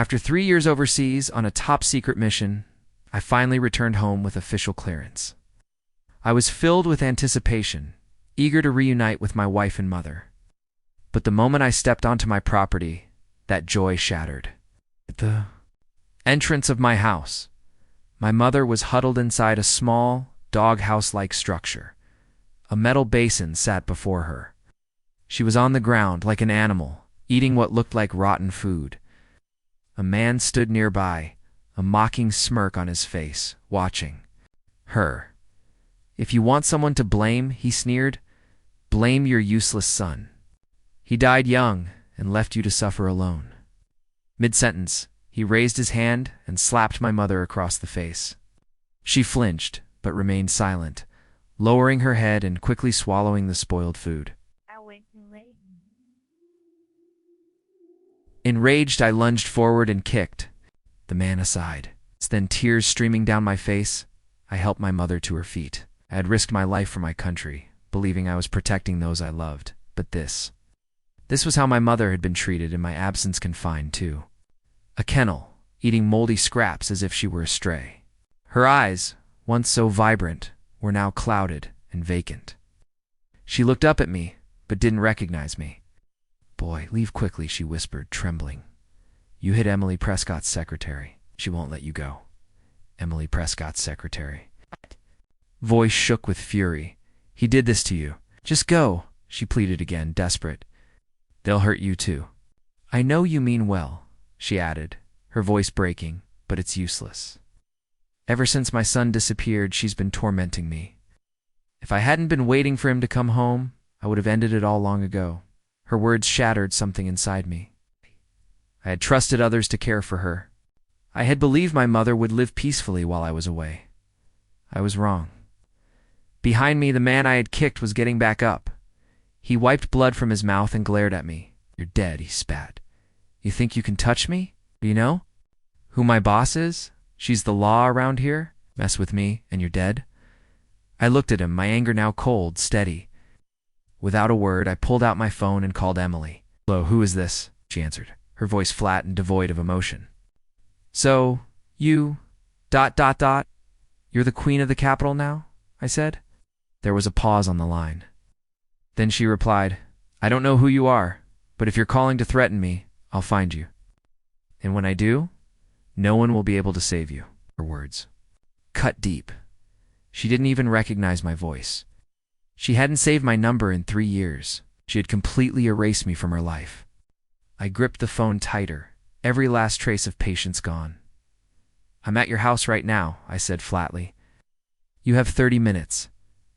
After 3 years overseas on a top-secret mission, I finally returned home with official clearance. I was filled with anticipation, eager to reunite with my wife and mother. But the moment I stepped onto my property, that joy shattered. At the entrance of my house, my mother was huddled inside a small, doghouse-like structure. A metal basin sat before her. She was on the ground like an animal, eating what looked like rotten food. A man stood nearby, a mocking smirk on his face, watching her. "If you want someone to blame," he sneered, "blame your useless son. He died young and left you to suffer alone." Mid-sentence, he raised his hand and slapped my mother across the face. She flinched, but remained silent, lowering her head and quickly swallowing the spoiled food. Enraged, I lunged forward and kicked the man aside. Then, tears streaming down my face, I helped my mother to her feet. I had risked my life for my country, believing I was protecting those I loved. But this was how my mother had been treated in my absence, confined to a kennel, eating moldy scraps as if she were a stray. Her eyes, once so vibrant, were now clouded and vacant. She looked up at me, but didn't recognize me. "Boy, leave quickly," she whispered, trembling. "You hit Emily Prescott's secretary. She won't let you go." Emily Prescott's secretary. Voice shook with fury. "He did this to you. Just go," she pleaded again, desperate. "They'll hurt you too." "I know you mean well," she added, her voice breaking, "but it's useless. Ever since my son disappeared, she's been tormenting me. If I hadn't been waiting for him to come home, I would have ended it all long ago." Her words shattered something inside me. I had trusted others to care for her. I had believed my mother would live peacefully while I was away. I was wrong. Behind me, the man I had kicked was getting back up. He wiped blood from his mouth and glared at me. "You're dead," he spat. "You think you can touch me? Do you know who my boss is? She's the law around here. Mess with me, and you're dead." I looked at him, my anger now cold, steady. Without a word, I pulled out my phone and called Emily. "Hello, who is this?" she answered, her voice flat and devoid of emotion. "So, you... ... You're the queen of the capital now?" I said. There was a pause on the line. Then she replied, "I don't know who you are, but if you're calling to threaten me, I'll find you. And when I do, no one will be able to save you." Her words cut deep. She didn't even recognize my voice. She hadn't saved my number in 3 years. She had completely erased me from her life. I gripped the phone tighter, every last trace of patience gone. "I'm at your house right now," I said flatly. "You have 30 minutes.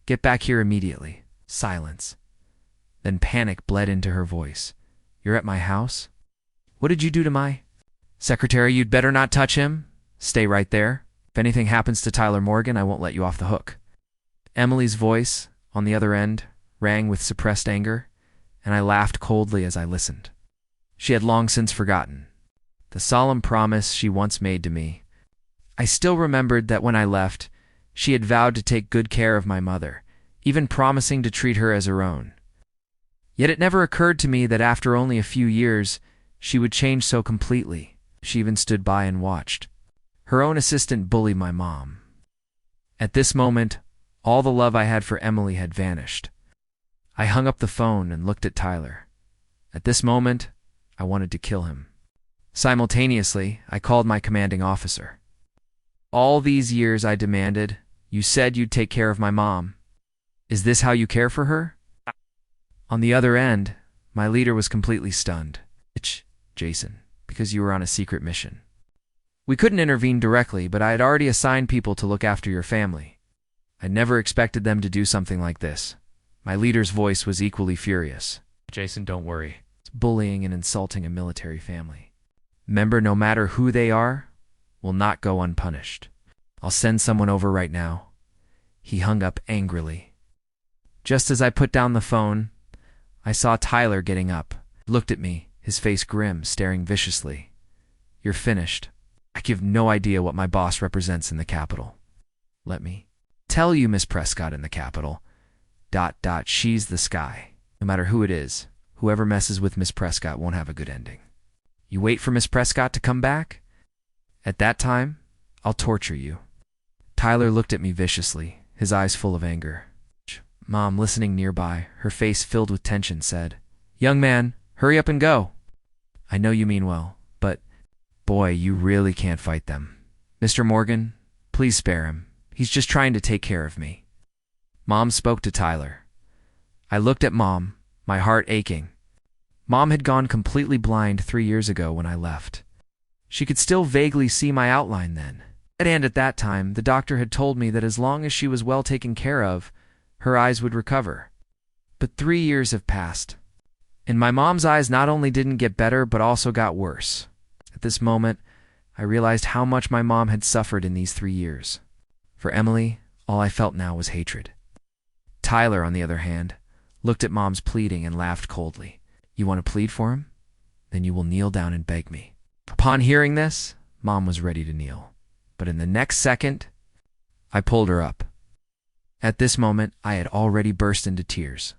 Get back here immediately." Silence. Then panic bled into her voice. "You're at my house? What did you do to my secretary? You'd better not touch him. Stay right there. If anything happens to Tyler Morgan, I won't let you off the hook." Emily's voice, on the other end, rang with suppressed anger, and I laughed coldly as I listened. She had long since forgotten the solemn promise she once made to me. I still remembered that when I left, she had vowed to take good care of my mother, even promising to treat her as her own. Yet it never occurred to me that after only a few years, she would change so completely. She even stood by and watched her own assistant bully my mom. At this moment, all the love I had for Emily had vanished. I hung up the phone and looked at Tyler. At this moment, I wanted to kill him. Simultaneously, I called my commanding officer. "All these years, I demanded, you said you'd take care of my mom. Is this how you care for her?" On the other end, my leader was completely stunned. "It's Jason, because you were on a secret mission. We couldn't intervene directly, but I had already assigned people to look after your family. I never expected them to do something like this." My leader's voice was equally furious. "Jason, don't worry. It's bullying and insulting a military family. Remember, no matter who they are, will not go unpunished. I'll send someone over right now." He hung up angrily. Just as I put down the phone, I saw Tyler getting up. He looked at me, his face grim, staring viciously. "You're finished. I give no idea what my boss represents in the Capitol. Let me tell you, Miss Prescott in the Capitol, ... she's the sky. No matter who it is, whoever messes with Miss Prescott won't have a good ending. You wait for Miss Prescott to come back? At that time, I'll torture you." Tyler looked at me viciously, his eyes full of anger. Mom, listening nearby, her face filled with tension, said, "Young man, hurry up and go. I know you mean well, but, boy, you really can't fight them. Mr. Morgan, please spare him. He's just trying to take care of me." Mom spoke to Tyler. I looked at Mom, my heart aching. Mom had gone completely blind 3 years ago when I left. She could still vaguely see my outline then. And at that time, the doctor had told me that as long as she was well taken care of, her eyes would recover. But 3 years have passed, and my mom's eyes not only didn't get better, but also got worse. At this moment, I realized how much my mom had suffered in these 3 years. For Emily, all I felt now was hatred. Tyler, on the other hand, looked at Mom's pleading and laughed coldly. "You want to plead for him? Then you will kneel down and beg me." Upon hearing this, Mom was ready to kneel. But in the next second, I pulled her up. At this moment, I had already burst into tears.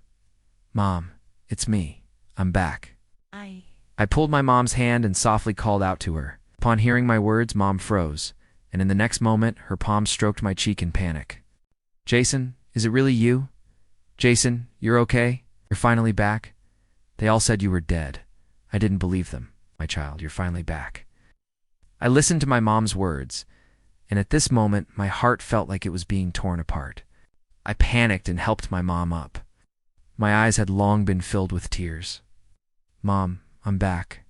"Mom, it's me. I'm back." I pulled my mom's hand and softly called out to her. Upon hearing my words, Mom froze, and in the next moment, her palm stroked my cheek in panic. "Jason, is it really you? Jason, you're okay? You're finally back? They all said you were dead. I didn't believe them. My child, you're finally back." I listened to my mom's words, and at this moment, my heart felt like it was being torn apart. I panicked and helped my mom up. My eyes had long been filled with tears. "Mom, I'm back."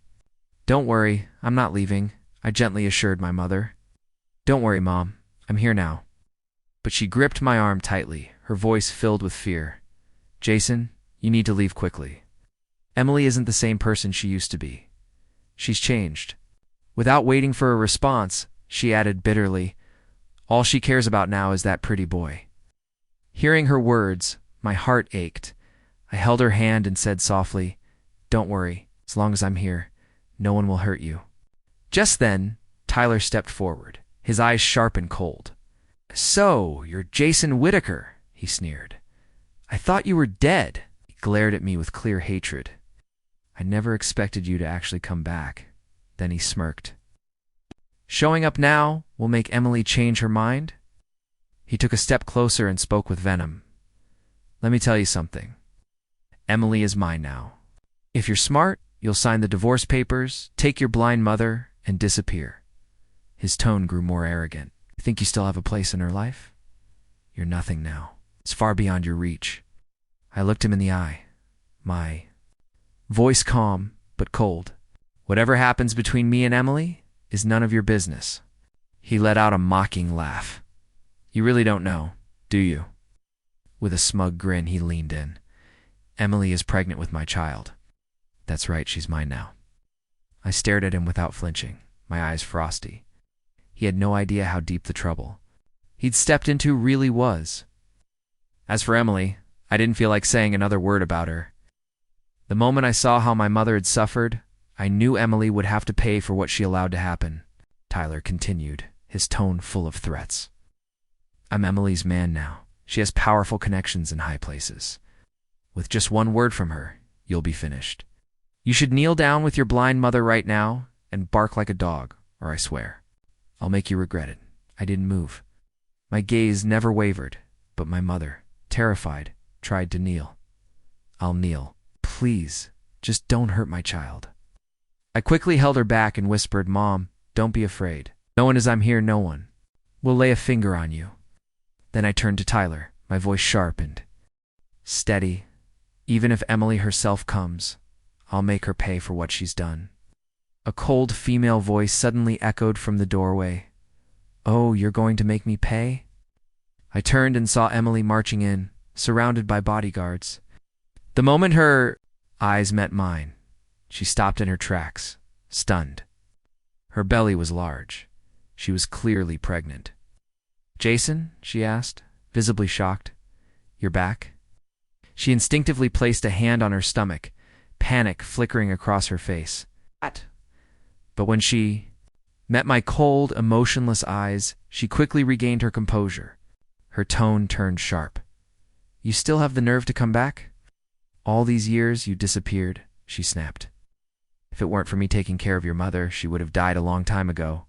"Don't worry, I'm not leaving," I gently assured my mother. "Don't worry, Mom, I'm here now." But she gripped my arm tightly, her voice filled with fear. "Jason, you need to leave quickly. Emily isn't the same person she used to be. She's changed." Without waiting for a response, she added bitterly, "All she cares about now is that pretty boy." Hearing her words, my heart ached. I held her hand and said softly, "Don't worry, as long as I'm here, no one will hurt you." Just then, Tyler stepped forward, his eyes sharp and cold. "So, you're Jason Whitaker," he sneered. "I thought you were dead." He glared at me with clear hatred. "I never expected you to actually come back." Then he smirked. "Showing up now will make Emily change her mind?" He took a step closer and spoke with venom. "Let me tell you something. Emily is mine now. If you're smart, you'll sign the divorce papers, take your blind mother, and disappear." His tone grew more arrogant. "You think you still have a place in her life? You're nothing now. It's far beyond your reach." I looked him in the eye, my voice calm but cold. "Whatever happens between me and Emily is none of your business." He let out a mocking laugh. "You really don't know, do you?" With a smug grin, he leaned in. "Emily is pregnant with my child." "That's right, she's mine now." I stared at him without flinching, my eyes frosty. He had no idea how deep the trouble he'd stepped into really was. As for Emily, I didn't feel like saying another word about her. The moment I saw how my mother had suffered, I knew Emily would have to pay for what she allowed to happen. Tyler continued, his tone full of threats. "I'm Emily's man now. She has powerful connections in high places. With just one word from her, you'll be finished. You should kneel down with your blind mother right now and bark like a dog, or I swear I'll make you regret it." I didn't move. My gaze never wavered, but my mother, terrified, tried to kneel. "I'll kneel. Please, just don't hurt my child." I quickly held her back and whispered, "Mom, don't be afraid. No one as I'm here, no one will lay a finger on you." Then I turned to Tyler, my voice sharpened. "Steady. Even if Emily herself comes, I'll make her pay for what she's done." A cold female voice suddenly echoed from the doorway. "Oh, you're going to make me pay?" I turned and saw Emily marching in, surrounded by bodyguards. The moment her eyes met mine, she stopped in her tracks, stunned. Her belly was large. She was clearly pregnant. "Jason?" she asked, visibly shocked. "You're back?" She instinctively placed a hand on her stomach, panic flickering across her face. "What?" But when she met my cold, emotionless eyes, she quickly regained her composure. Her tone turned sharp. "You still have the nerve to come back? All these years you disappeared," she snapped. If it weren't for me taking care of your mother, she would have died a long time ago.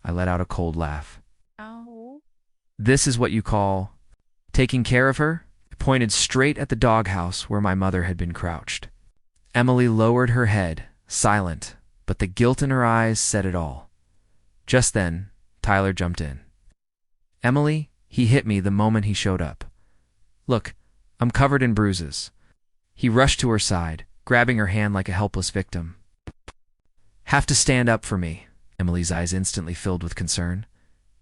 I let out a cold laugh. Oh. This is what you call taking care of her? I pointed straight at the doghouse where my mother had been crouched. Emily lowered her head, silent, but the guilt in her eyes said it all. Just then, Tyler jumped in. Emily, he hit me the moment he showed up. Look, I'm covered in bruises. He rushed to her side, grabbing her hand like a helpless victim. Have to stand up for me. Emily's eyes instantly filled with concern.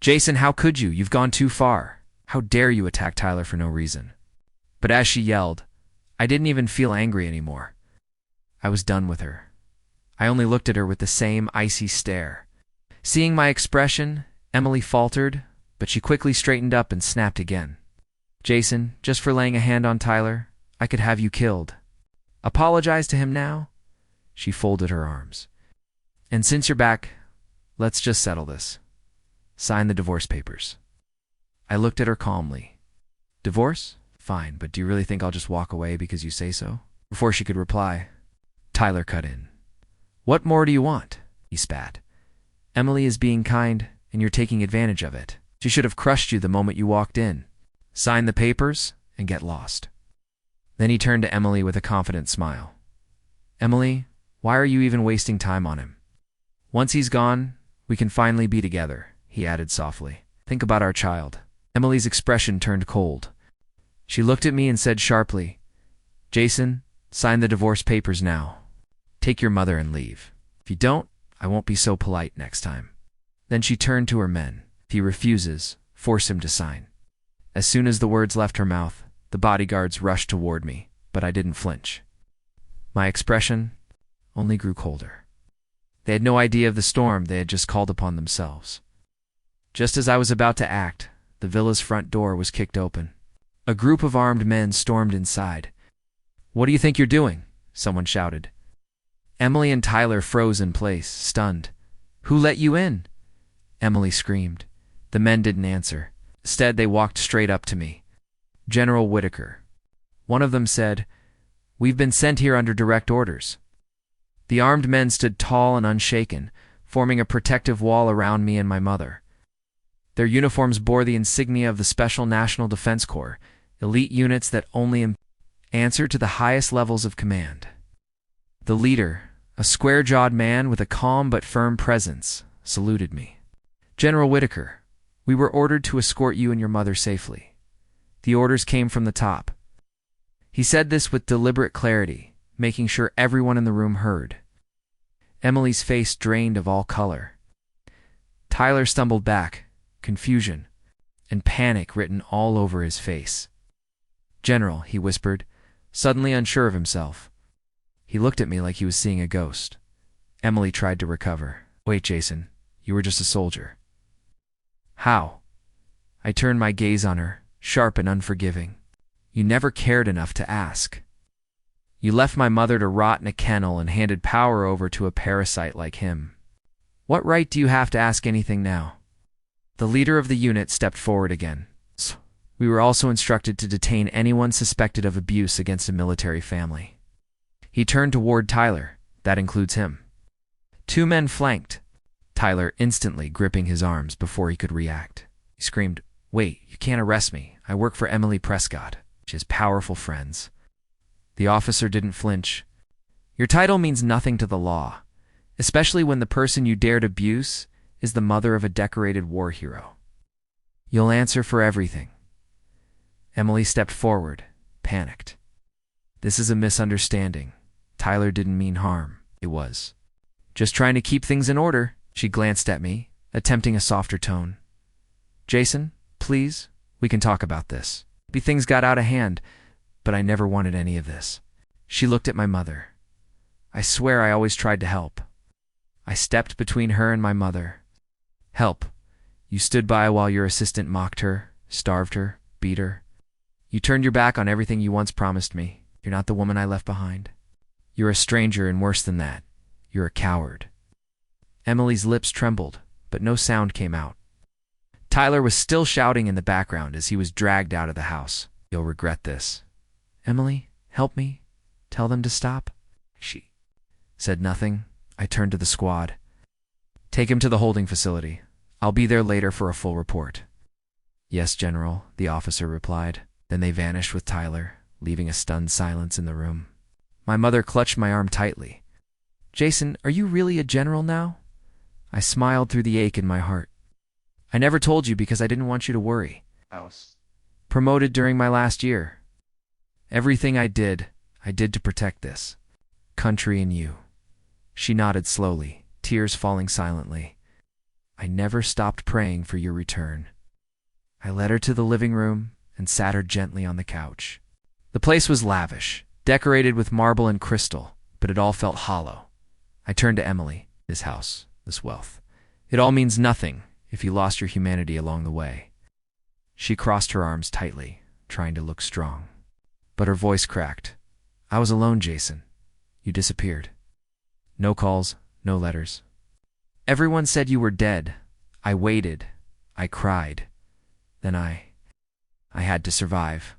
Jason, how could you? You've gone too far. How dare you attack Tyler for no reason? But as she yelled, I didn't even feel angry anymore. I was done with her. I only looked at her with the same icy stare. Seeing my expression, Emily faltered, but she quickly straightened up and snapped again. Jason, just for laying a hand on Tyler, I could have you killed. Apologize to him now? She folded her arms. And since you're back, let's just settle this. Sign the divorce papers. I looked at her calmly. Divorce? Fine, but do you really think I'll just walk away because you say so? Before she could reply, Tyler cut in. What more do you want? He spat. Emily is being kind, and you're taking advantage of it. She should have crushed you the moment you walked in. Sign the papers and get lost. Then he turned to Emily with a confident smile. Emily, why are you even wasting time on him? Once he's gone, we can finally be together, he added softly. Think about our child. Emily's expression turned cold. She looked at me and said sharply, Jason, sign the divorce papers now. Take your mother and leave. If you don't, I won't be so polite next time. Then she turned to her men. If he refuses, force him to sign. As soon as the words left her mouth, the bodyguards rushed toward me, but I didn't flinch. My expression only grew colder. They had no idea of the storm they had just called upon themselves. Just as I was about to act, the villa's front door was kicked open. A group of armed men stormed inside. What do you think you're doing? Someone shouted. Emily and Tyler froze in place, stunned. Who let you in? Emily screamed. The men didn't answer. Instead, they walked straight up to me. General Whitaker. One of them said, We've been sent here under direct orders. The armed men stood tall and unshaken, forming a protective wall around me and my mother. Their uniforms bore the insignia of the Special National Defense Corps, elite units that only answer to the highest levels of command. The leader, a square-jawed man with a calm but firm presence, saluted me. General Whitaker, we were ordered to escort you and your mother safely. The orders came from the top. He said this with deliberate clarity, making sure everyone in the room heard. Emily's face drained of all color. Tyler stumbled back, confusion and panic written all over his face. General, he whispered, suddenly unsure of himself. He looked at me like he was seeing a ghost. Emily tried to recover. Wait, Jason, you were just a soldier. How? I turned my gaze on her, sharp and unforgiving. You never cared enough to ask. You left my mother to rot in a kennel and handed power over to a parasite like him. What right do you have to ask anything now? The leader of the unit stepped forward again. We were also instructed to detain anyone suspected of abuse against a military family. He turned toward Tyler. That includes him. Two men flanked, Tyler instantly gripping his arms before he could react. He screamed, Wait, you can't arrest me. I work for Emily Prescott. She has powerful friends. The officer didn't flinch. Your title means nothing to the law, especially when the person you dared abuse is the mother of a decorated war hero. You'll answer for everything. Emily stepped forward, panicked. This is a misunderstanding. Tyler didn't mean harm. It was. Just trying to keep things in order. She glanced at me, attempting a softer tone. Jason, please, we can talk about this. Maybe things got out of hand, but I never wanted any of this. She looked at my mother. I swear I always tried to help. I stepped between her and my mother. Help. You stood by while your assistant mocked her, starved her, beat her. You turned your back on everything you once promised me. You're not the woman I left behind. You're a stranger, and worse than that, you're a coward. Emily's lips trembled, but no sound came out. Tyler was still shouting in the background as he was dragged out of the house. You'll regret this. Emily, help me. Tell them to stop. She said nothing, I turned to the squad. Take him to the holding facility. I'll be there later for a full report. Yes, General, the officer replied. Then they vanished with Tyler, leaving a stunned silence in the room. My mother clutched my arm tightly. Jason, are you really a general now? I smiled through the ache in my heart. I never told you because I didn't want you to worry. I was promoted during my last year. Everything I did to protect this country and you. She nodded slowly, tears falling silently. I never stopped praying for your return. I led her to the living room and sat her gently on the couch. The place was lavish, decorated with marble and crystal, but it all felt hollow. I turned to Emily. This house, this wealth. It all means nothing if you lost your humanity along the way. She crossed her arms tightly, trying to look strong. But her voice cracked. I was alone, Jason. You disappeared. No calls, no letters. Everyone said you were dead. I waited. I cried. Then I had to survive.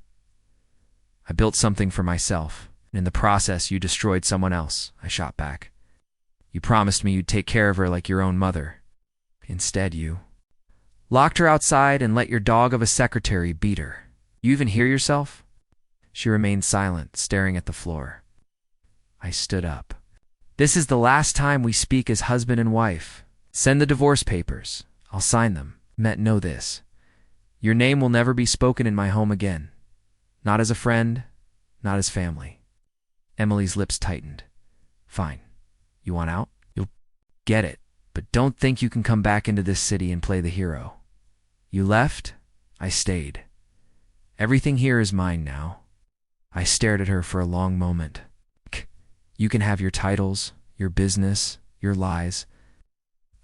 I built something for myself, and in the process you destroyed someone else, I shot back. You promised me you'd take care of her like your own mother. Instead, you locked her outside and let your dog of a secretary beat her. You even hear yourself? She remained silent, staring at the floor. I stood up. This is the last time we speak as husband and wife. Send the divorce papers. I'll sign them. Know this. Your name will never be spoken in my home again. Not as a friend, not as family. Emily's lips tightened. Fine. You want out? You'll get it. But don't think you can come back into this city and play the hero. You left, I stayed. Everything here is mine now. I stared at her for a long moment. You can have your titles, your business, your lies.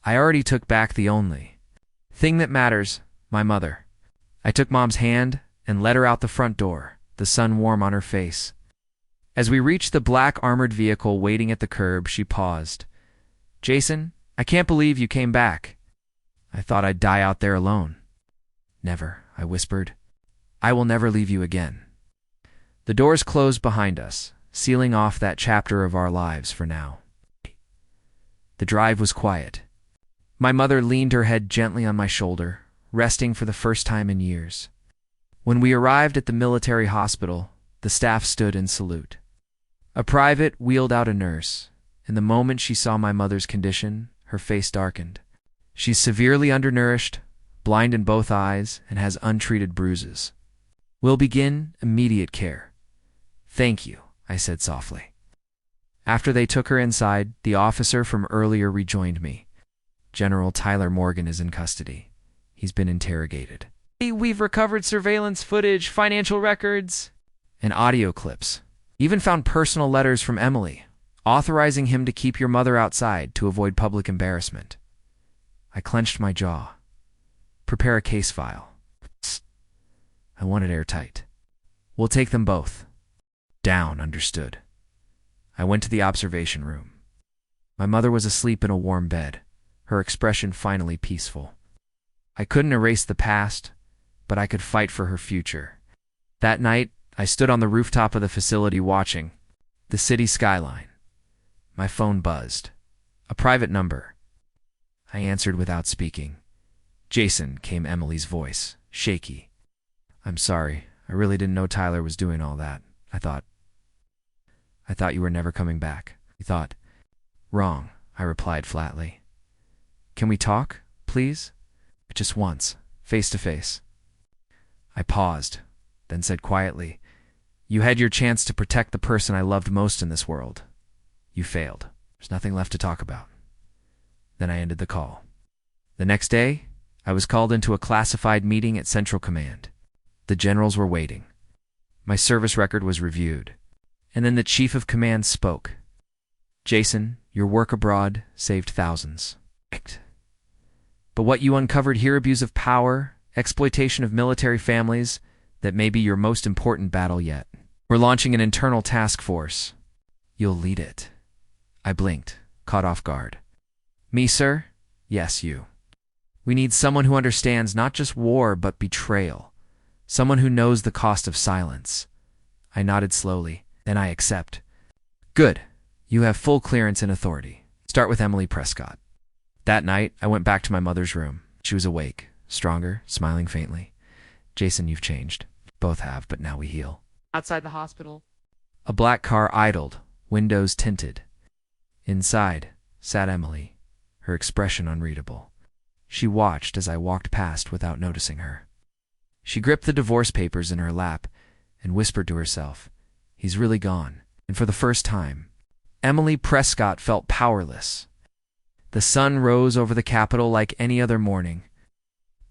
I already took back the only thing that matters, my mother. I took Mom's hand and led her out the front door, the sun warm on her face. As we reached the black armored vehicle waiting at the curb, she paused. Jason, I can't believe you came back. I thought I'd die out there alone. Never, I whispered. I will never leave you again. The doors closed behind us, sealing off that chapter of our lives for now. The drive was quiet. My mother leaned her head gently on my shoulder, resting for the first time in years. When we arrived at the military hospital, the staff stood in salute. A private wheeled out a nurse, and the moment she saw my mother's condition, her face darkened. She's severely undernourished, blind in both eyes, and has untreated bruises. We'll begin immediate care. Thank you, I said softly. After they took her inside, the officer from earlier rejoined me. General Tyler Morgan is in custody. He's been interrogated. We've recovered surveillance footage, financial records, and audio clips. Even found personal letters from Emily, authorizing him to keep your mother outside to avoid public embarrassment. I clenched my jaw. Prepare a case file. I want it airtight. We'll take them both. Down, understood. I went to the observation room. My mother was asleep in a warm bed, her expression finally peaceful. I couldn't erase the past, but I could fight for her future. That night, I stood on the rooftop of the facility watching the city skyline. My phone buzzed. A private number. I answered without speaking. Jason, came Emily's voice, shaky. I'm sorry. I really didn't know Tyler was doing all that. I thought you were never coming back. You thought. Wrong, I replied flatly. Can we talk, please? Just once, face to face. I paused, then said quietly, You had your chance to protect the person I loved most in this world. You failed. There's nothing left to talk about. Then I ended the call. The next day, I was called into a classified meeting at Central Command. The generals were waiting. My service record was reviewed. And then the Chief of Command spoke. Jason, your work abroad saved thousands. But what you uncovered here, abuse of power, exploitation of military families, that may be your most important battle yet. We're launching an internal task force. You'll lead it. I blinked, caught off guard. Me, sir? Yes, you. We need someone who understands not just war, but betrayal. Someone who knows the cost of silence. I nodded slowly. Then I accept. Good. You have full clearance and authority. Start with Emily Prescott. That night, I went back to my mother's room. She was awake, stronger, smiling faintly. Jason, you've changed. Both have, but now we heal. Outside the hospital. A black car idled, windows tinted. Inside sat Emily, her expression unreadable. She watched as I walked past without noticing her. She gripped the divorce papers in her lap and whispered to herself, "He's really gone." And for the first time, Emily Prescott felt powerless. The sun rose over the Capitol like any other morning,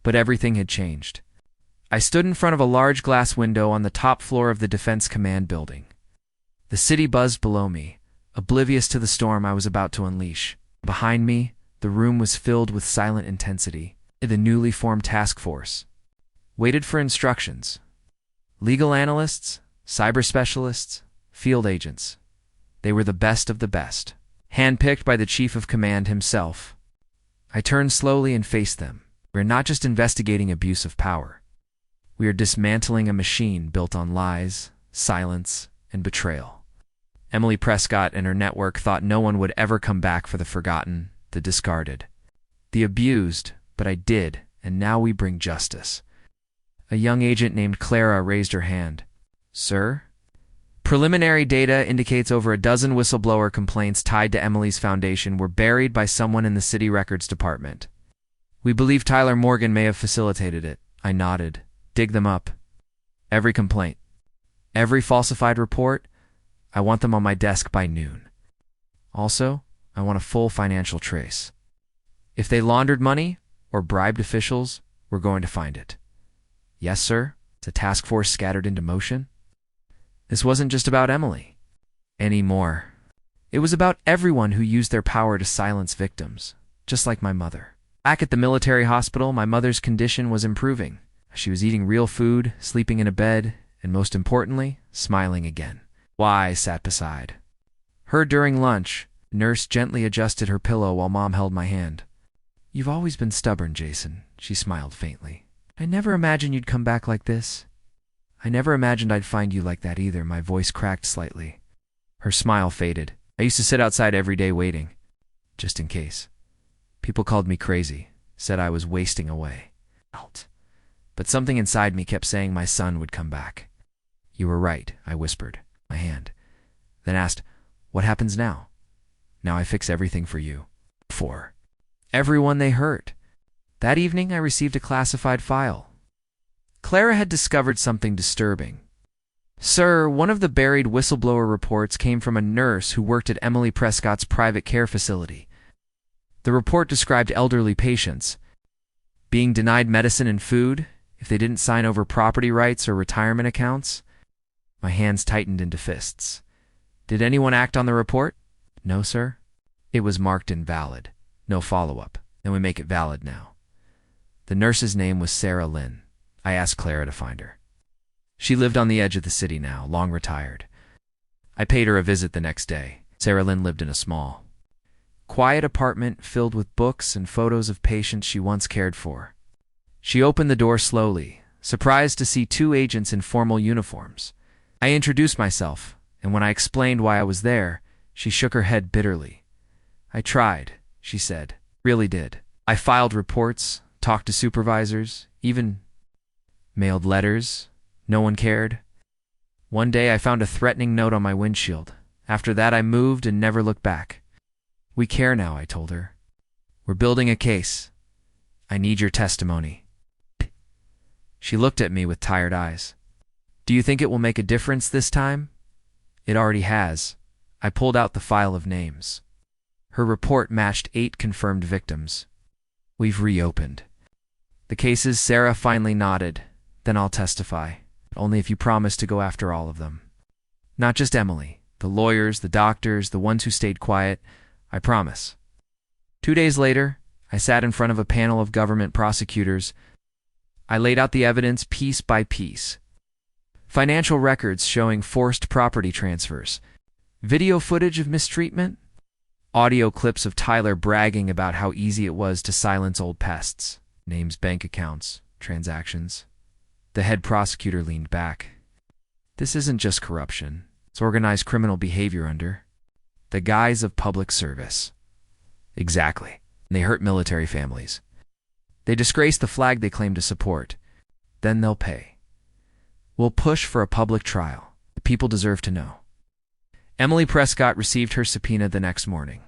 but everything had changed. I stood in front of a large glass window on the top floor of the Defense Command building. The city buzzed below me, oblivious to the storm I was about to unleash. Behind me, the room was filled with silent intensity. The newly formed task force waited for instructions. Legal analysts, cyber specialists, field agents. They were the best of the best, handpicked by the chief of command himself. I turned slowly and faced them. We're not just investigating abuse of power. We are dismantling a machine built on lies, silence, and betrayal. Emily Prescott and her network thought no one would ever come back for the forgotten, the discarded, the abused, but I did, and now we bring justice. A young agent named Clara raised her hand. "Sir?" Preliminary data indicates over a dozen whistleblower complaints tied to Emily's foundation were buried by someone in the city records department. We believe Tyler Morgan may have facilitated it. I nodded. Dig them up. Every complaint. Every falsified report. I want them on my desk by noon. Also, I want a full financial trace. If they laundered money or bribed officials, we're going to find it. Yes, sir. It's a task force scattered into motion. This wasn't just about Emily anymore. It was about everyone who used their power to silence victims, just like my mother. Back at the military hospital, my mother's condition was improving. She was eating real food, sleeping in a bed, and most importantly, smiling again. I sat beside her during lunch. Nurse gently adjusted her pillow while Mom held my hand. "You've always been stubborn, Jason," she smiled faintly. "I never imagined you'd come back like this." "I never imagined I'd find you like that either." My voice cracked slightly. Her smile faded. "I used to sit outside every day waiting, just in case. People called me crazy, said I was wasting away. But something inside me kept saying my son would come back." "You were right," I whispered, my hand, then asked, "What happens now?" "Now I fix everything for you. For everyone they hurt." That evening I received a classified file. Clara had discovered something disturbing. "Sir, one of the buried whistleblower reports came from a nurse who worked at Emily Prescott's private care facility. The report described elderly patients being denied medicine and food if they didn't sign over property rights or retirement accounts." My hands tightened into fists. "Did anyone act on the report?" "No, sir." "It was marked invalid. No follow-up. Then we make it valid now." The nurse's name was Sarah Lynn. I asked Clara to find her. She lived on the edge of the city now, long retired. I paid her a visit the next day. Sarah Lynn lived in a small, quiet apartment filled with books and photos of patients she once cared for. She opened the door slowly, surprised to see two agents in formal uniforms. I introduced myself, and when I explained why I was there, she shook her head bitterly. "I tried," she said. "Really did. I filed reports, talked to supervisors, even mailed letters. No one cared. One day I found a threatening note on my windshield. After that I moved and never looked back." "We care now," I told her. "We're building a case. I need your testimony." She looked at me with tired eyes. "Do you think it will make a difference this time?" "It already has." I pulled out the file of names. Her report matched 8 confirmed victims. "We've reopened the cases." Sarah finally nodded. "Then I'll testify. Only if you promise to go after all of them. Not just Emily. The lawyers, the doctors, the ones who stayed quiet. I promise." 2 days later, I sat in front of a panel of government prosecutors. I laid out the evidence piece by piece. Financial records showing forced property transfers, video footage of mistreatment, audio clips of Tyler bragging about how easy it was to silence old pests, names, bank accounts, transactions. The head prosecutor leaned back. "This isn't just corruption. It's organized criminal behavior under the guise of public service." Exactly. And they hurt military families. They disgrace the flag they claim to support. Then they'll pay. We'll push for a public trial. The people deserve to know. Emily Prescott received her subpoena the next morning.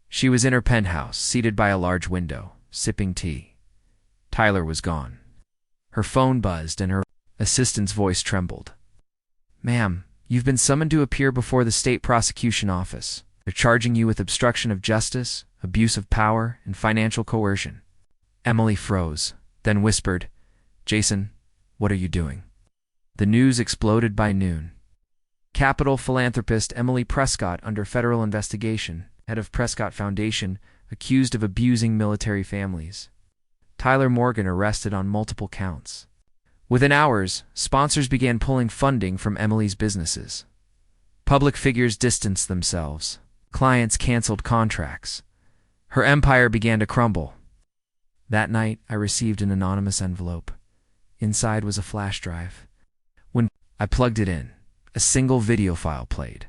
She was in her penthouse, seated by a large window, sipping tea. Tyler was gone. Her phone buzzed and her assistant's voice trembled. "Ma'am, you've been summoned to appear before the state prosecution office. They're charging you with obstruction of justice, abuse of power, and financial coercion." Emily froze, then whispered, "Jason, what are you doing?" The news exploded by noon. Capital philanthropist Emily Prescott under federal investigation, head of Prescott Foundation, accused of abusing military families. Tyler Morgan arrested on multiple counts. Within hours, sponsors began pulling funding from Emily's businesses. Public figures distanced themselves. Clients canceled contracts. Her empire began to crumble. That night, I received an anonymous envelope. Inside was a flash drive. When I plugged it in, a single video file played.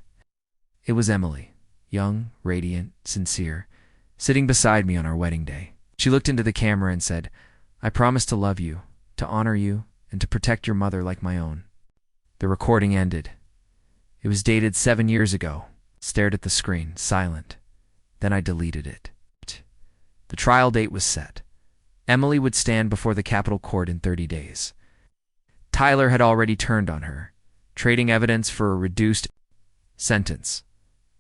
It was Emily, young, radiant, sincere, sitting beside me on our wedding day. She looked into the camera and said, "I promise to love you, to honor you, and to protect your mother like my own." The recording ended. It was dated 7 years ago. Stared at the screen, silent. Then I deleted it. The trial date was set. Emily would stand before the Capitol Court in 30 days. Tyler had already turned on her, trading evidence for a reduced sentence.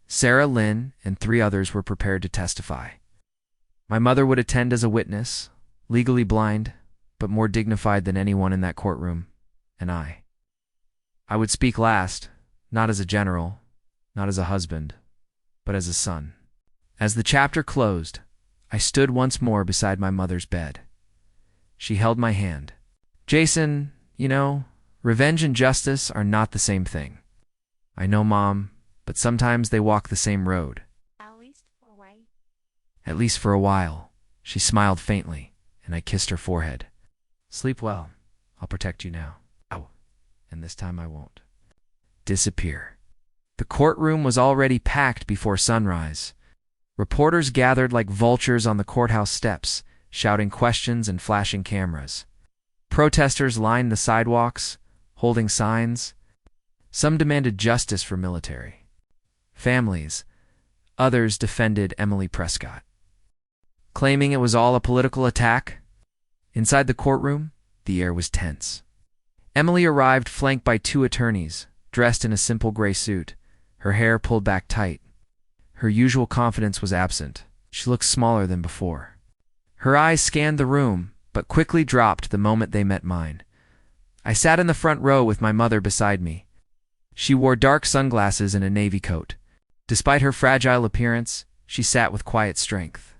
Sarah Lynn and 3 others were prepared to testify. My mother would attend as a witness, legally blind, but more dignified than anyone in that courtroom, and I would speak last, not as a general, not as a husband, but as a son. As the chapter closed, I stood once more beside my mother's bed. She held my hand. "Jason, you know, revenge and justice are not the same thing. I know, Mom, but sometimes they walk the same road." "At least for a while." "At least for a while." She smiled faintly, and I kissed her forehead. "Sleep well. I'll protect you now. Ow. And this time I won't." Disappear. The courtroom was already packed before sunrise. Reporters gathered like vultures on the courthouse steps, shouting questions and flashing cameras. Protesters lined the sidewalks, holding signs. Some demanded justice for military families. Others defended Emily Prescott, claiming it was all a political attack. Inside the courtroom, the air was tense. Emily arrived flanked by 2 attorneys, dressed in a simple gray suit, her hair pulled back tight. Her usual confidence was absent. She looked smaller than before. Her eyes scanned the room, but quickly dropped the moment they met mine. I sat in the front row with my mother beside me. She wore dark sunglasses and a navy coat. Despite her fragile appearance, she sat with quiet strength.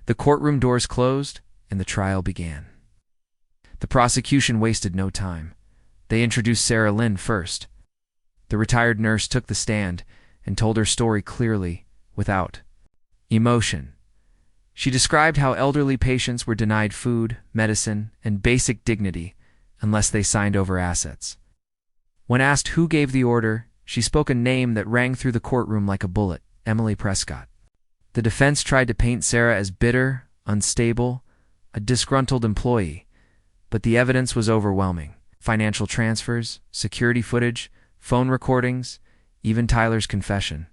The courtroom doors closed, and the trial began. The prosecution wasted no time. They introduced Sarah Lynn first. The retired nurse took the stand and told her story clearly, without emotion. She described how elderly patients were denied food, medicine, and basic dignity unless they signed over assets. When asked who gave the order, she spoke a name that rang through the courtroom like a bullet: Emily Prescott. The defense tried to paint Sarah as bitter, unstable, a disgruntled employee, but the evidence was overwhelming. Financial transfers, security footage, phone recordings, even Tyler's confession.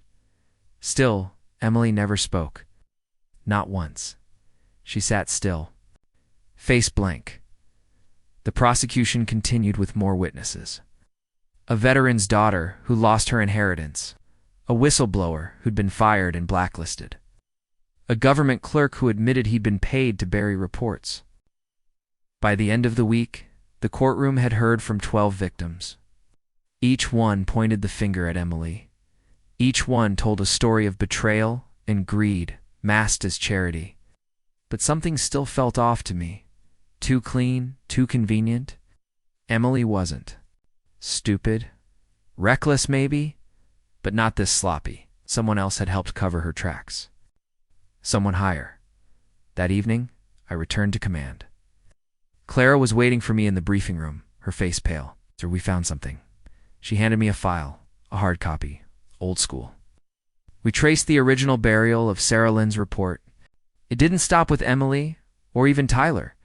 Still, Emily never spoke. Not once. She sat still, face blank. The prosecution continued with more witnesses. A veteran's daughter who lost her inheritance. A whistleblower who'd been fired and blacklisted. A government clerk who admitted he'd been paid to bury reports. By the end of the week, the courtroom had heard from 12 victims. Each one pointed the finger at Emily. Each one told a story of betrayal and greed, masked as charity. But something still felt off to me. Too clean, too convenient. Emily wasn't. Stupid. Reckless, maybe, but not this sloppy. Someone else had helped cover her tracks. Someone higher. That evening, I returned to command. Clara was waiting for me in the briefing room, her face pale. "Sir, we found something." She handed me a file, a hard copy, old school. We traced the original burial of Sarah Lynn's report. It didn't stop with Emily or even Tyler.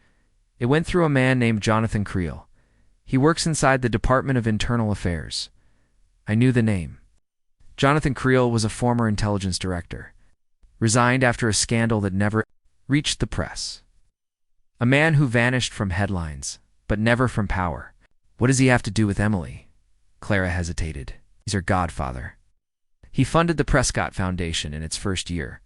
It went through a man named Jonathan Creel. He works inside the Department of Internal Affairs. I knew the name. Jonathan Creel was a former intelligence director, resigned after a scandal that never reached the press. A man who vanished from headlines, but never from power. What does he have to do with Emily? Clara hesitated. He's her godfather. He funded the Prescott Foundation in its first year,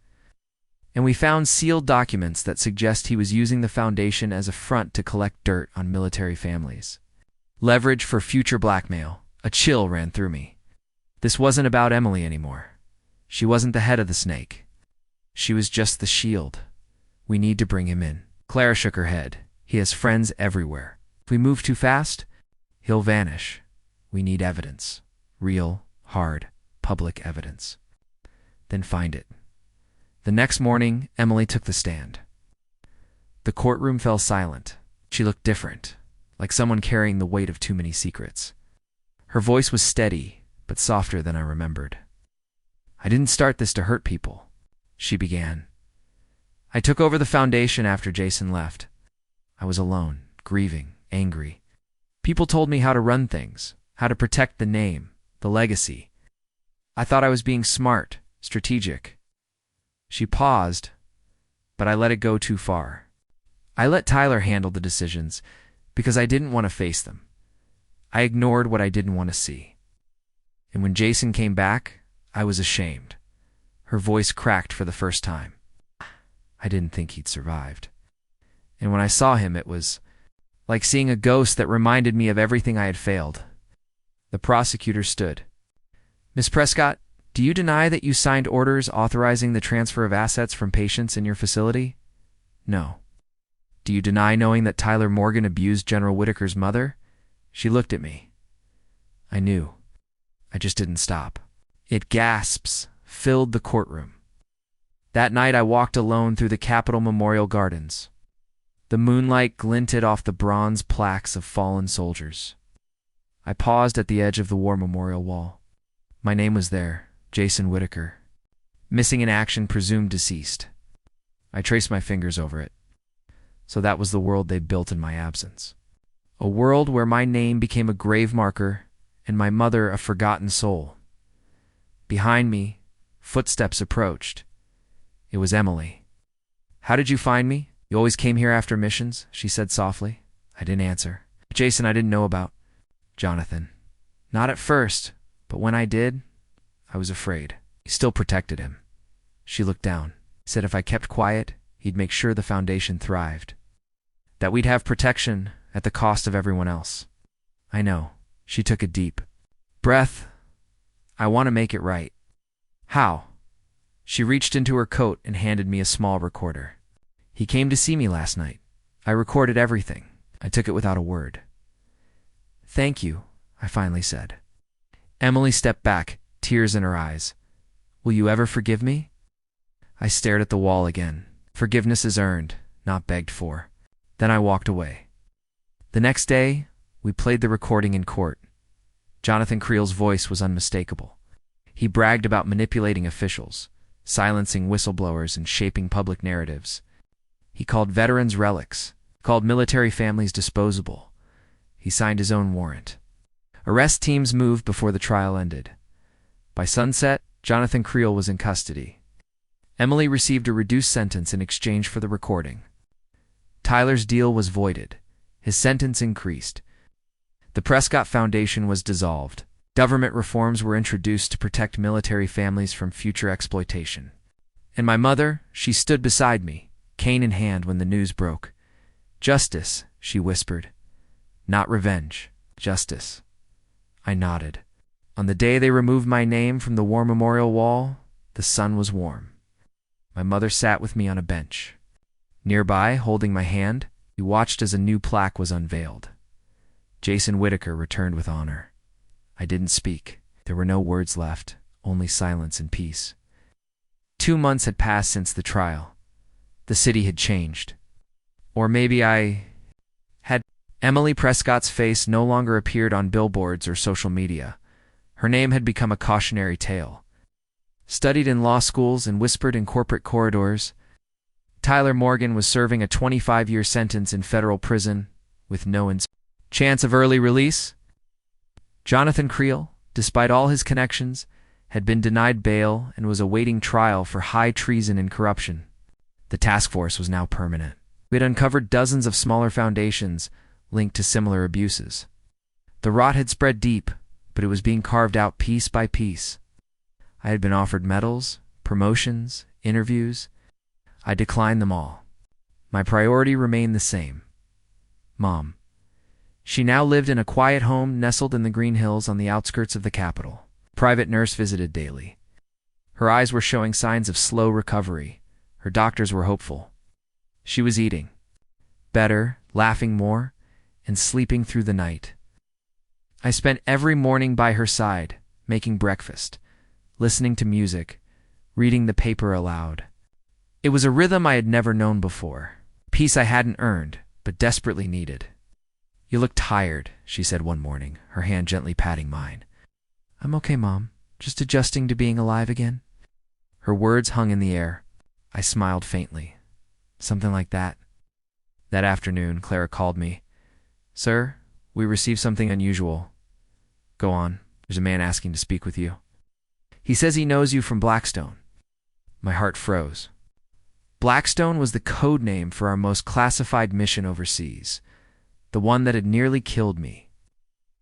and we found sealed documents that suggest he was using the foundation as a front to collect dirt on military families. Leverage for future blackmail. A chill ran through me. This wasn't about Emily anymore. She wasn't the head of the snake. She was just the shield. We need to bring him in. Clara shook her head. He has friends everywhere. If we move too fast, he'll vanish. We need evidence. Real, hard, public evidence. Then find it. The next morning, Emily took the stand. The courtroom fell silent. She looked different, like someone carrying the weight of too many secrets. Her voice was steady, but softer than I remembered. I didn't start this to hurt people, she began. I took over the foundation after Jason left. I was alone, grieving, angry. People told me how to run things, how to protect the name, the legacy. I thought I was being smart, strategic. She paused, but I let it go too far. I let Tyler handle the decisions because I didn't want to face them. I ignored what I didn't want to see. And when Jason came back, I was ashamed. Her voice cracked for the first time. I didn't think he'd survived. And when I saw him, it was like seeing a ghost that reminded me of everything I had failed. The prosecutor stood. Miss Prescott, do you deny that you signed orders authorizing the transfer of assets from patients in your facility? No. Do you deny knowing that Tyler Morgan abused General Whitaker's mother? She looked at me. I knew. I just didn't stop. It gasps filled the courtroom. That night I walked alone through the Capitol Memorial Gardens. The moonlight glinted off the bronze plaques of fallen soldiers. I paused at the edge of the War Memorial Wall. My name was there, Jason Whitaker. Missing in action, presumed deceased. I traced my fingers over it. So that was the world they built in my absence. A world where my name became a grave marker and my mother a forgotten soul. Behind me, footsteps approached. It was Emily. How did you find me? You always came here after missions, she said softly. I didn't answer. Jason I didn't know about. Jonathan. Not at first, but when I did, I was afraid. He still protected him. She looked down. Said if I kept quiet, he'd make sure the foundation thrived. That we'd have protection at the cost of everyone else. I know. She took a deep breath. I want to make it right. How? She reached into her coat and handed me a small recorder. He came to see me last night. I recorded everything. I took it without a word. Thank you, I finally said. Emily stepped back, tears in her eyes. Will you ever forgive me? I stared at the wall again. Forgiveness is earned, not begged for. Then I walked away. The next day, we played the recording in court. Jonathan Creel's voice was unmistakable. He bragged about manipulating officials, silencing whistleblowers, and shaping public narratives. He called veterans relics, called military families disposable. He signed his own warrant. Arrest teams moved before the trial ended. By sunset, Jonathan Creel was in custody. Emily received a reduced sentence in exchange for the recording. Tyler's deal was voided. His sentence increased. The Prescott Foundation was dissolved. Government reforms were introduced to protect military families from future exploitation. And my mother, she stood beside me, cane in hand when the news broke. Justice, she whispered. Not revenge, justice. I nodded. On the day they removed my name from the War Memorial Wall, the sun was warm. My mother sat with me on a bench. Nearby, holding my hand, we watched as a new plaque was unveiled. Jason Whitaker returned with honor. I didn't speak. There were no words left, only silence and peace. 2 months had passed since the trial. The city had changed. Or maybe I had. Emily Prescott's face no longer appeared on billboards or social media. Her name had become a cautionary tale. studied in law schools and whispered in corporate corridors. Tyler Morgan was serving a 25-year sentence in federal prison with no chance of early release. Jonathan Creel, despite all his connections, had been denied bail and was awaiting trial for high treason and corruption. The task force was now permanent. We had uncovered dozens of smaller foundations linked to similar abuses. The rot had spread deep, but it was being carved out piece by piece. I had been offered medals, promotions, interviews. I declined them all. My priority remained the same: Mom. She now lived in a quiet home nestled in the Green Hills on the outskirts of the capital. A private nurse visited daily. Her eyes were showing signs of slow recovery. Her doctors were hopeful. She was eating better, laughing more, and sleeping through the night. I spent every morning by her side, making breakfast, listening to music, reading the paper aloud. It was a rhythm I had never known before, peace I hadn't earned, but desperately needed. "You look tired," she said one morning, her hand gently patting mine. "I'm okay, Mom. Just adjusting to being alive again." Her words hung in the air. I smiled faintly. Something like that. That afternoon, Clara called me. "Sir, we received something unusual." "Go on. There's a man asking to speak with you." "He says he knows you from Blackstone." My heart froze. Blackstone was the code name for our most classified mission overseas. The one that had nearly killed me.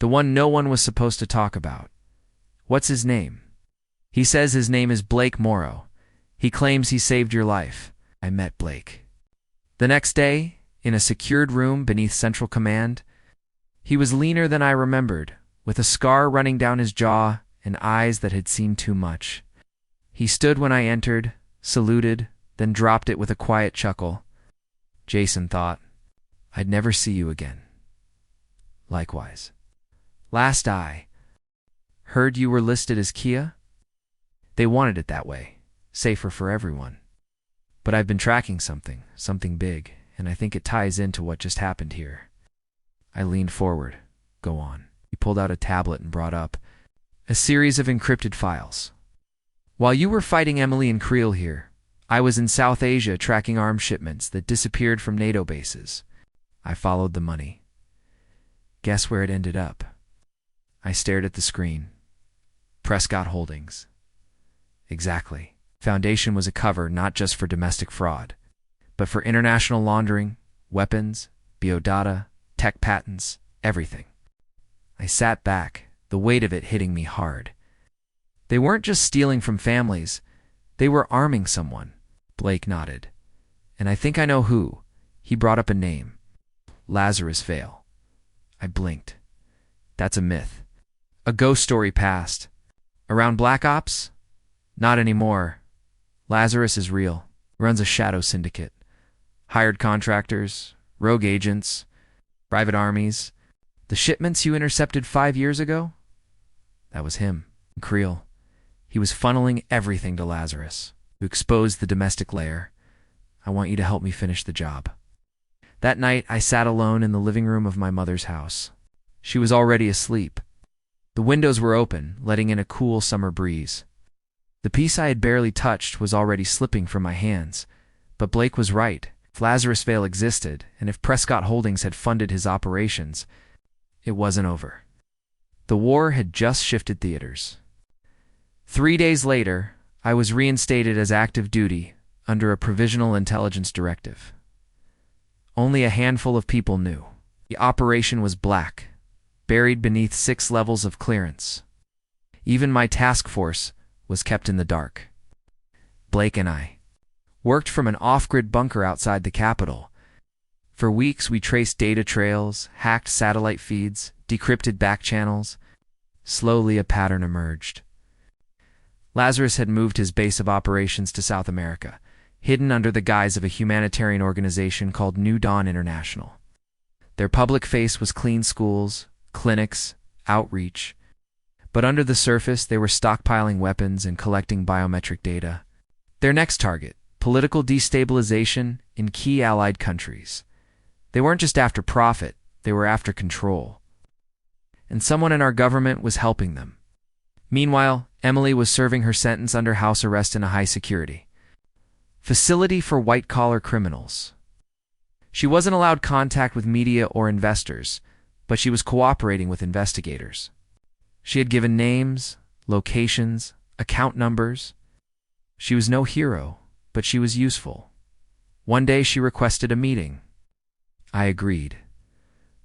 The one no one was supposed to talk about. "What's his name?" "He says his name is Blake Morrow. He claims he saved your life." I met Blake. The next day, in a secured room beneath Central Command, he was leaner than I remembered, with a scar running down his jaw and eyes that had seen too much. He stood when I entered, saluted, then dropped it with a quiet chuckle. Jason thought, "I'd never see you again." Likewise. "Last I heard you were listed as Kia?" "They wanted it that way. Safer for everyone. But I've been tracking something big, and I think it ties into what just happened here." I leaned forward. "Go on." He pulled out a tablet and brought up a series of encrypted files. "While you were fighting Emily and Creel here, I was in South Asia tracking arms shipments that disappeared from NATO bases. I followed the money. Guess where it ended up?" I stared at the screen. Prescott Holdings. Exactly. Foundation was a cover not just for domestic fraud, but for international laundering, weapons, biodata, tech patents, everything. I sat back, the weight of it hitting me hard. They weren't just stealing from families, they were arming someone. Blake nodded. "And I think I know who." He brought up a name. "Lazarus Vale." I blinked. "That's a myth. A ghost story past. Around Black Ops? Not anymore. Lazarus is real. Runs a shadow syndicate. Hired contractors, rogue agents, private armies. The shipments you intercepted 5 years ago? That was him, Creel. He was funneling everything to Lazarus, to expose the domestic layer. I want you to help me finish the job." That night, I sat alone in the living room of my mother's house. She was already asleep. The windows were open, letting in a cool summer breeze. The piece I had barely touched was already slipping from my hands. But Blake was right. If Lazarus Vale existed, and if Prescott Holdings had funded his operations, it wasn't over. The war had just shifted theaters. 3 days later, I was reinstated as active duty under a provisional intelligence directive. Only a handful of people knew. The operation was black, buried beneath 6 levels of clearance. Even my task force was kept in the dark. Blake and I worked from an off-grid bunker outside the capital. For weeks we traced data trails, hacked satellite feeds, decrypted back channels. Slowly a pattern emerged. Lazarus had moved his base of operations to South America, hidden under the guise of a humanitarian organization called New Dawn International. Their public face was clean schools, clinics, outreach. But under the surface, they were stockpiling weapons and collecting biometric data. Their next target, political destabilization in key allied countries. They weren't just after profit, they were after control. And someone in our government was helping them. Meanwhile, Emily was serving her sentence under house arrest in a high-security facility for white-collar criminals. She wasn't allowed contact with media or investors, but she was cooperating with investigators. She had given names, locations, account numbers. She was no hero, but she was useful. One day she requested a meeting. I agreed.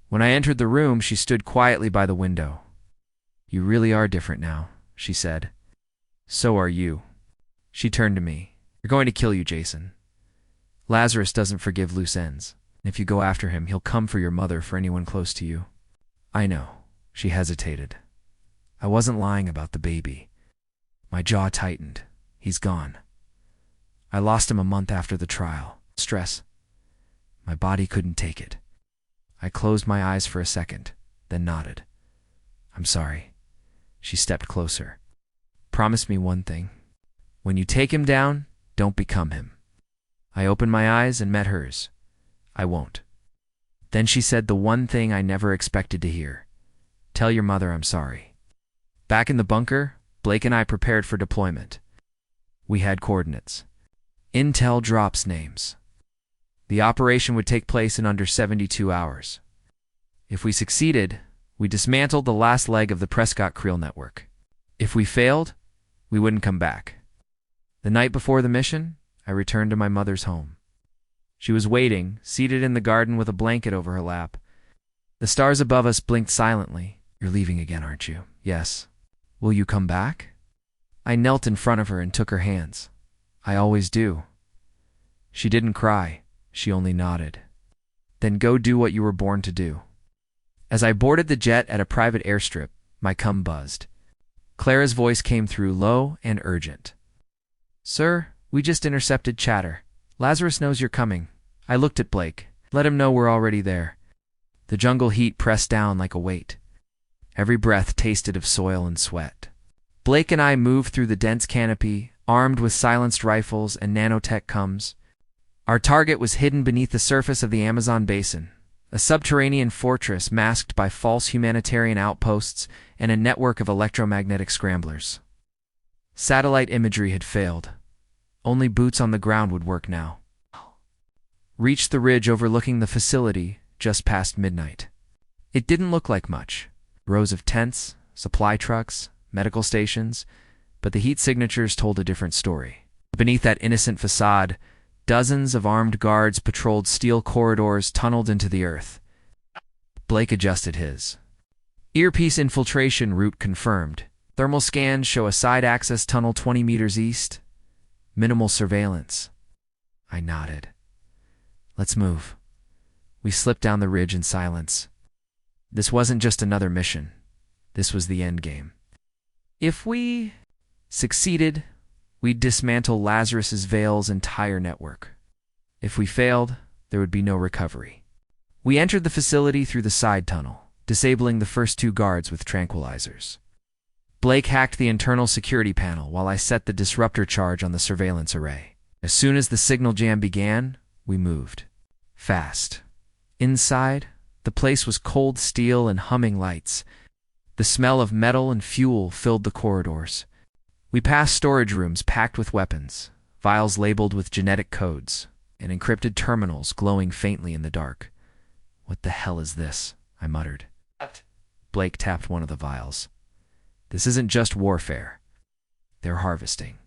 When I entered the room, she stood quietly by the window. "You really are different now," she said. "So are you." She turned to me. "You're going to kill you, Jason. Lazarus doesn't forgive loose ends. If you go after him, he'll come for your mother, for anyone close to you." "I know." She hesitated. "I wasn't lying about the baby." My jaw tightened. "He's gone. I lost him a month after the trial. Stress. My body couldn't take it." I closed my eyes for a second, then nodded. "I'm sorry." She stepped closer. "Promise me one thing. When you take him down, don't become him." I opened my eyes and met hers. "I won't." Then she said the one thing I never expected to hear. "Tell your mother I'm sorry." Back in the bunker, Blake and I prepared for deployment. We had coordinates. Intel drops names. The operation would take place in under 72 hours. If we succeeded, we dismantled the last leg of the Prescott-Creel network. If we failed, we wouldn't come back. The night before the mission, I returned to my mother's home. She was waiting, seated in the garden with a blanket over her lap. The stars above us blinked silently. "You're leaving again, aren't you?" "Yes." "Will you come back?" I knelt in front of her and took her hands. "I always do." She didn't cry. She only nodded. "Then go do what you were born to do." As I boarded the jet at a private airstrip, my cum buzzed. Clara's voice came through, low and urgent. "Sir, we just intercepted chatter. Lazarus knows you're coming." I looked at Blake. "Let him know we're already there." The jungle heat pressed down like a weight. Every breath tasted of soil and sweat. Blake and I moved through the dense canopy, armed with silenced rifles and nanotech cums. Our target was hidden beneath the surface of the Amazon basin, a subterranean fortress masked by false humanitarian outposts and a network of electromagnetic scramblers. Satellite imagery had failed. Only boots on the ground would work now. Reached the ridge overlooking the facility just past midnight. It didn't look like much. Rows of tents, supply trucks, medical stations, but the heat signatures told a different story. Beneath that innocent facade, dozens of armed guards patrolled steel corridors tunneled into the earth. Blake adjusted his earpiece. Infiltration route confirmed. Thermal scans show a side access tunnel 20 meters east. Minimal surveillance. I nodded. "Let's move." We slipped down the ridge in silence. This wasn't just another mission. This was the end game. If we succeeded, we'd dismantle Lazarus's Veil's entire network. If we failed, there would be no recovery. We entered the facility through the side tunnel, disabling the first two guards with tranquilizers. Blake hacked the internal security panel while I set the disruptor charge on the surveillance array. As soon as the signal jam began, we moved. Fast. Inside, the place was cold steel and humming lights. The smell of metal and fuel filled the corridors. We passed storage rooms packed with weapons, vials labeled with genetic codes, and encrypted terminals glowing faintly in the dark. "What the hell is this?" I muttered. Blake tapped one of the vials. "This isn't just warfare. They're harvesting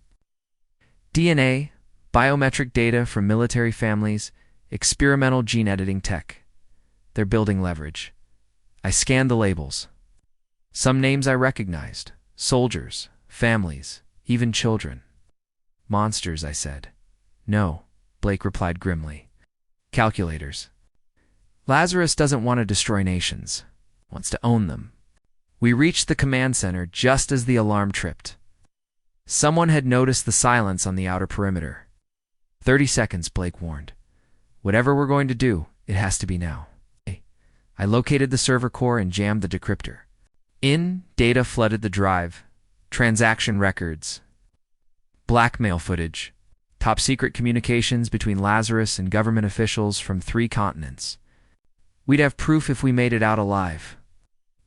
DNA, biometric data from military families, experimental gene editing tech. They're building leverage." I scanned the labels. Some names I recognized. Soldiers, families, even children. "Monsters," I said. "No," Blake replied grimly. "Calculators. Lazarus doesn't want to destroy nations. Wants to own them." We reached the command center just as the alarm tripped. Someone had noticed the silence on the outer perimeter. 30 seconds, Blake warned. "Whatever we're going to do, it has to be now." I located the server core and jammed the decryptor. Data flooded the drive. Transaction records. Blackmail footage. Top secret communications between Lazarus and government officials from 3 continents. We'd have proof if we made it out alive.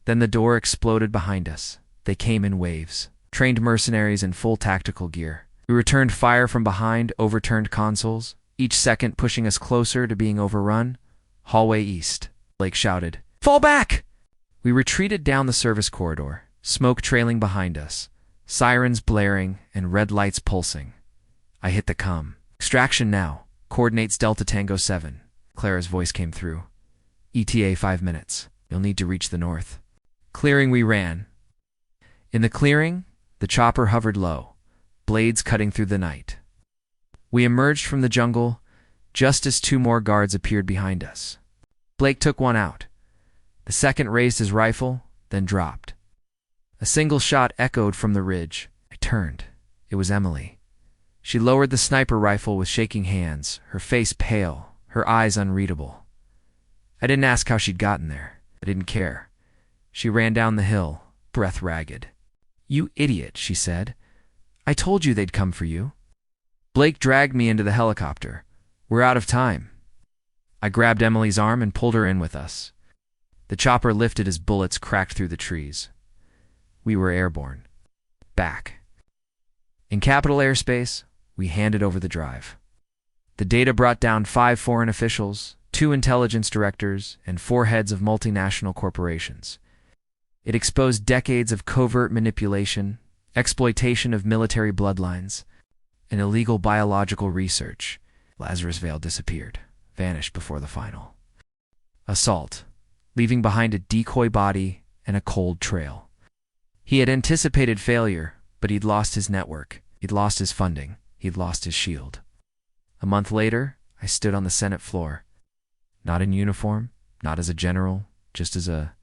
Then the door exploded behind us. They came in waves. trained mercenaries in full tactical gear. We returned fire from behind overturned consoles, each second pushing us closer to being overrun. Hallway east. Blake shouted, "Fall back!" We retreated down the service corridor, smoke trailing behind us, sirens blaring and red lights pulsing. I hit the comm. "Extraction now. Coordinates Delta Tango 7. Clara's voice came through. "ETA 5 minutes. You'll need to reach the north." Clearing we ran. In the clearing, the chopper hovered low, blades cutting through the night. We emerged from the jungle just as 2 more guards appeared behind us. Blake took one out. The second raised his rifle, then dropped. A single shot echoed from the ridge. I turned. It was Emily. She lowered the sniper rifle with shaking hands, her face pale, her eyes unreadable. I didn't ask how she'd gotten there. I didn't care. She ran down the hill, breath ragged. "You idiot," she said. "I told you they'd come for you." Blake dragged me into the helicopter. "We're out of time." I grabbed Emily's arm and pulled her in with us. The chopper lifted as bullets cracked through the trees. We were airborne. Back. In capital airspace, we handed over the drive. The data brought down 5 foreign officials, 2 intelligence directors, and 4 heads of multinational corporations. It exposed decades of covert manipulation, exploitation of military bloodlines, and illegal biological research. Lazarus Vale disappeared, vanished before the final assault, leaving behind a decoy body and a cold trail. He had anticipated failure, but he'd lost his network, he'd lost his funding, he'd lost his shield. A month later, I stood on the Senate floor. Not in uniform, not as a general, just as a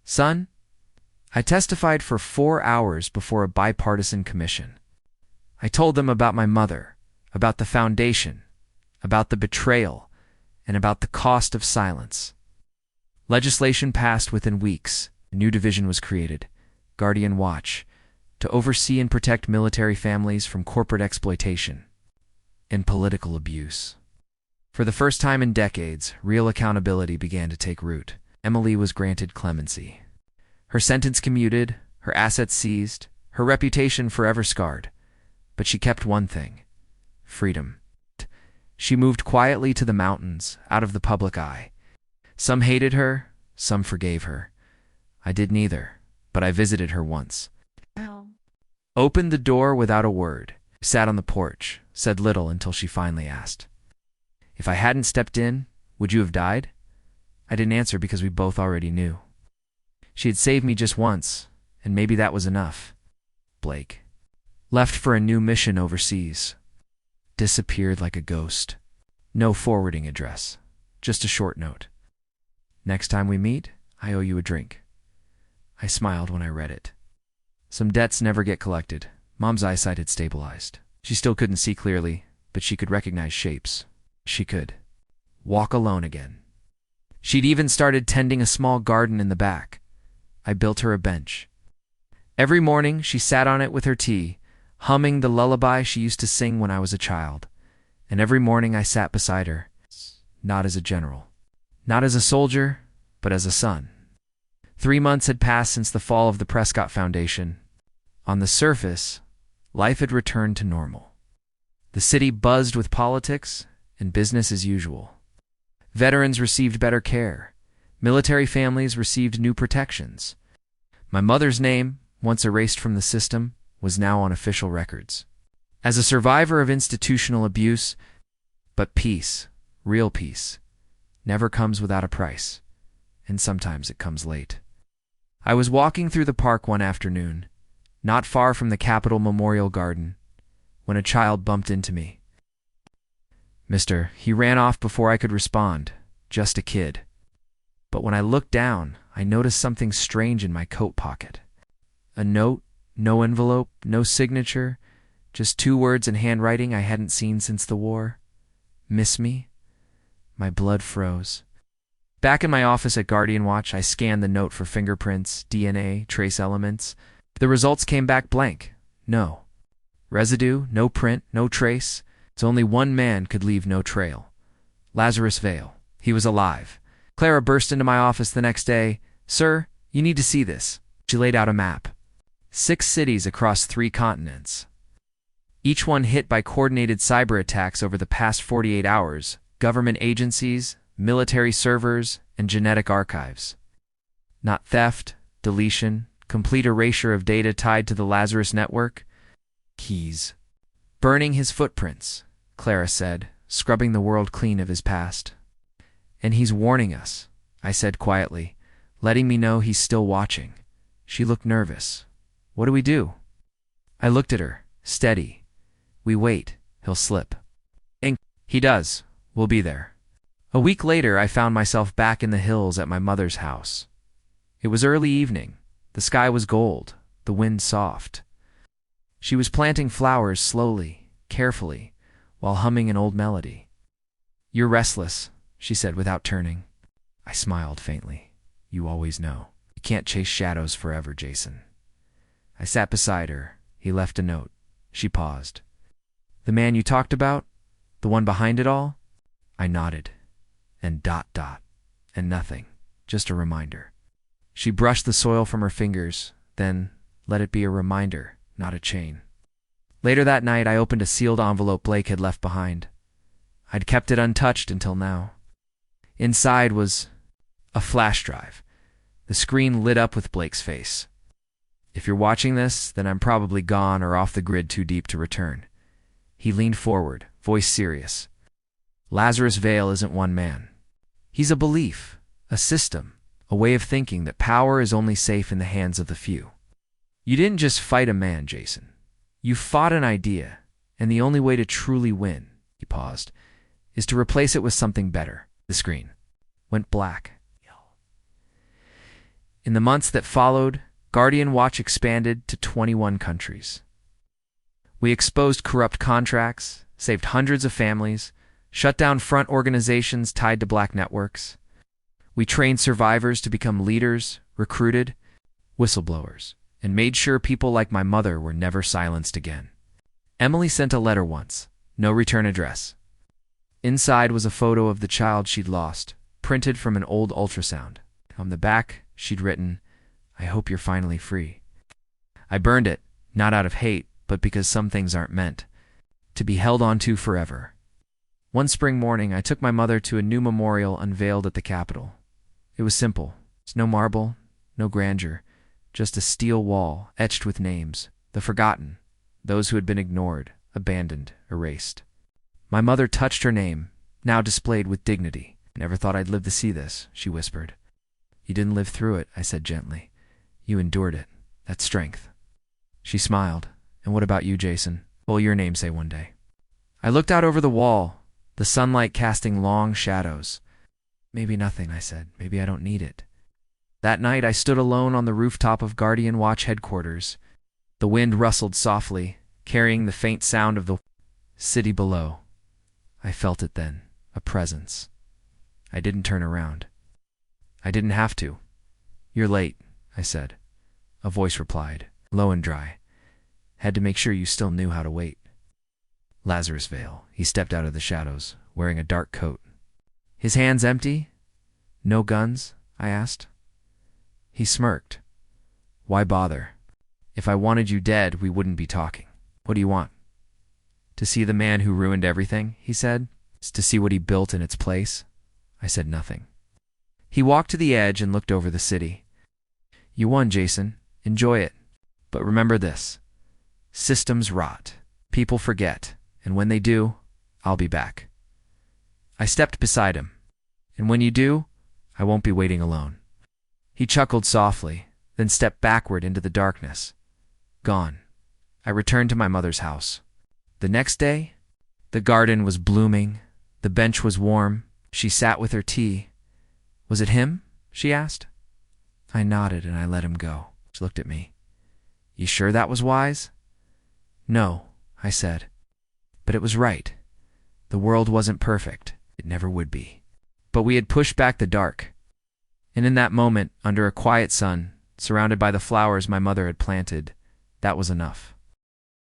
son. I testified for 4 hours before a bipartisan commission. I told them about my mother, about the foundation, about the betrayal, and about the cost of silence. Legislation passed within weeks. A new division was created, Guardian Watch, to oversee and protect military families from corporate exploitation and political abuse. For the first time in decades, real accountability began to take root. Emily was granted clemency. Her sentence commuted, her assets seized, her reputation forever scarred. But she kept one thing: freedom. She moved quietly to the mountains, out of the public eye. Some hated her, some forgave her. I did neither, but I visited her once. Opened the door without a word, sat on the porch, said little until she finally asked, "If I hadn't stepped in, would you have died?" I didn't answer because we both already knew. She had saved me just once, and maybe that was enough. Blake left for a new mission overseas. Disappeared like a ghost. No forwarding address, just a short note. "Next time we meet, I owe you a drink." I smiled when I read it. Some debts never get collected. Mom's eyesight had stabilized. She still couldn't see clearly, but she could recognize shapes. She could walk alone again. She'd even started tending a small garden in the back. I built her a bench. Every morning, she sat on it with her tea, humming the lullaby she used to sing when I was a child. And every morning I sat beside her, not as a general, not as a soldier, but as a son. 3 months had passed since the fall of the Prescott Foundation. On the surface, life had returned to normal. The city buzzed with politics and business as usual. Veterans received better care. Military families received new protections. My mother's name, once erased from the system, was now on official records. As a survivor of institutional abuse, but peace, real peace, never comes without a price, and sometimes it comes late. I was walking through the park one afternoon, not far from the Capitol Memorial Garden, when a child bumped into me. "Mister," he ran off before I could respond, "just a kid." But when I looked down, I noticed something strange in my coat pocket. A note, no envelope, no signature, just 2 words in handwriting I hadn't seen since the war. "Miss me?" My blood froze. Back in my office at Guardian Watch, I scanned the note for fingerprints, DNA, trace elements. The results came back blank. No residue, no print, no trace. It's only one man could leave no trail. Lazarus Vale. He was alive. Clara burst into my office the next day. "Sir, you need to see this." She laid out a map. 6 cities across 3 continents. Each one hit by coordinated cyber attacks over the past 48 hours, government agencies, military servers, and genetic archives. Not theft, deletion, complete erasure of data tied to the Lazarus network. Keys. Burning his footprints, Clara said, scrubbing the world clean of his past. And he's warning us, I said quietly, letting me know he's still watching. She looked nervous. What do we do? I looked at her, steady. We wait. He'll slip. And he does. We'll be there. A week later, I found myself back in the hills at my mother's house. It was early evening. The sky was gold, the wind soft. She was planting flowers slowly, carefully, while humming an old melody. You're restless, she said without turning. I smiled faintly. You always know. You can't chase shadows forever, Jason. I sat beside her. He left a note. She paused. The man you talked about? The one behind it all? I nodded. And ... and nothing. Just a reminder. She brushed the soil from her fingers, then let it be a reminder, not a chain. Later that night, I opened a sealed envelope Blake had left behind. I'd kept it untouched until now. Inside was a flash drive. The screen lit up with Blake's face. If you're watching this, then I'm probably gone or off the grid too deep to return. He leaned forward, voice serious. Lazarus Vale isn't one man. He's a belief, a system, a way of thinking that power is only safe in the hands of the few. You didn't just fight a man, Jason. You fought an idea, and the only way to truly win, he paused, is to replace it with something better. The screen went black. In the months that followed, Guardian Watch expanded to 21 countries. We exposed corrupt contracts, saved hundreds of families, shut down front organizations tied to black networks. We trained survivors to become leaders, recruited whistleblowers, and made sure people like my mother were never silenced again. Emily sent a letter once, no return address. Inside was a photo of the child she'd lost, printed from an old ultrasound. On the back, she'd written, I hope you're finally free. I burned it, not out of hate, but because some things aren't meant to be held on to forever. One spring morning, I took my mother to a new memorial unveiled at the Capitol. It was simple. It's no marble, no grandeur, just a steel wall etched with names, the forgotten, those who had been ignored, abandoned, erased. My mother touched her name, now displayed with dignity. I never thought I'd live to see this, she whispered. You didn't live through it, I said gently. You endured it. That's strength. She smiled. And what about you, Jason? What will your name say one day? I looked out over the wall, the sunlight casting long shadows. Maybe nothing, I said. Maybe I don't need it. That night, I stood alone on the rooftop of Guardian Watch headquarters. The wind rustled softly, carrying the faint sound of the city below. I felt it then, a presence. I didn't turn around. I didn't have to. You're late, I said. A voice replied, low and dry. Had to make sure you still knew how to wait. Lazarus Vale. He stepped out of the shadows, wearing a dark coat. His hands empty? No guns? I asked. He smirked. Why bother? If I wanted you dead, we wouldn't be talking. What do you want? To see the man who ruined everything, he said. To see what he built in its place? I said nothing. He walked to the edge and looked over the city. You won, Jason. Enjoy it. But remember this. Systems rot. People forget. And when they do, I'll be back. I stepped beside him. And when you do, I won't be waiting alone. He chuckled softly, then stepped backward into the darkness. Gone. I returned to my mother's house. The next day, the garden was blooming. The bench was warm. She sat with her tea. Was it him? She asked. I nodded and I let him go. She looked at me. You sure that was wise? No, I said. But it was right. The world wasn't perfect. It never would be. But we had pushed back the dark. And in that moment, under a quiet sun, surrounded by the flowers my mother had planted, that was enough.